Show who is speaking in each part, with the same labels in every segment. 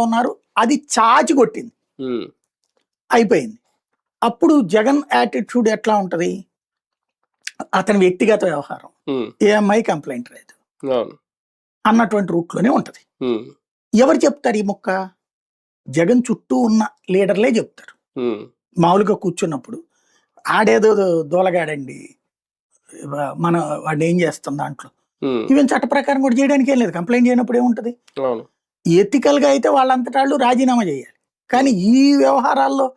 Speaker 1: ఉన్నారు, అది చాచి కొట్టింది, అయిపోయింది. అప్పుడు జగన్ యాటిట్యూడ్ ఎట్లా ఉంటది, అతని వ్యక్తిగత వ్యవహారం, ఏ అమ్మాయి కంప్లైంట్ లేదు అన్నటువంటి రూట్లోనే ఉంటది. ఎవరు చెప్తారు ఈ ముక్క? జగన్ చుట్టూ ఉన్న లీడర్లే చెప్తారు. మామూలుగా కూర్చున్నప్పుడు ఆడేదో దోలగాడండి, మన వాడు ఏం చేస్తాం దాంట్లో, ఈవెన్ చట్ట ప్రకారం కూడా చేయడానికి ఏం లేదు. కంప్లైంట్ చేయనప్పుడు ఏముంటది? ఎథికల్ గా అయితే వాళ్ళంతటా వాళ్ళు రాజీనామా చేయాలి. కానీ ఈ వ్యవహారాల్లో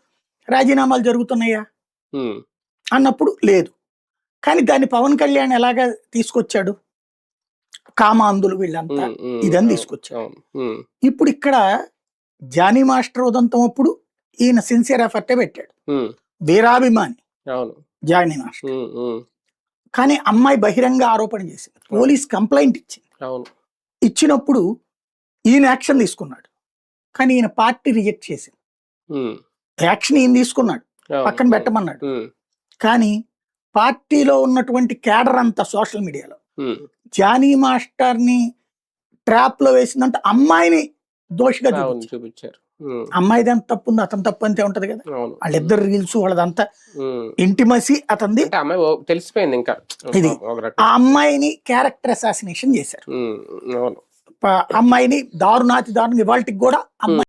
Speaker 1: రాజీనామాలు జరుగుతున్నాయా అన్నప్పుడు లేదు. కానీ దాన్ని పవన్ కళ్యాణ్ ఎలాగా తీసుకొచ్చాడు? కామాంధులు వీళ్ళంతా ఇదని తీసుకొచ్చాడు. ఇప్పుడు ఇక్కడ జానీ మాస్టర్ ఉదంతం అప్పుడు ఈయన సిన్సియర్ ఎఫర్టే పెట్టాడు, వీరాభిమాని జానీ మాస్టర్. కానీ అమ్మాయి బహిరంగ ఆరోపణ చేసింది, పోలీస్ కంప్లైంట్ ఇచ్చింది. ఇచ్చినప్పుడు ఈయన యాక్షన్ తీసుకున్నాడు, కానీ ఈయన పార్టీ రిజెక్ట్ చేసింది. యాక్షన్ ఈయన తీసుకున్నాడు, పక్కన పెట్టమన్నాడు. కానీ పార్టీలో ఉన్నటువంటి క్యాడర్ అంతా సోషల్ మీడియాలో జానీ మాస్టర్ ని ట్రాప్ లో వేసిందంటే అమ్మాయిని దోషిగా చూపించారు. అమ్మాయిది ఎంత తప్పు ఉంది, అతను తప్పు అంతే ఉంటది కదా. వాళ్ళిద్దరు రీల్స్ వాళ్ళదంతా ఇంటిమసీ అతనిది
Speaker 2: తెలిసిపోయింది. ఇంకా
Speaker 1: ఇది ఆ అమ్మాయిని క్యారెక్టర్ అసాసినేషన్ చేశారు. అమ్మాయిని దారుణాతి దారుణం ఇవాళకి కూడా అమ్మాయి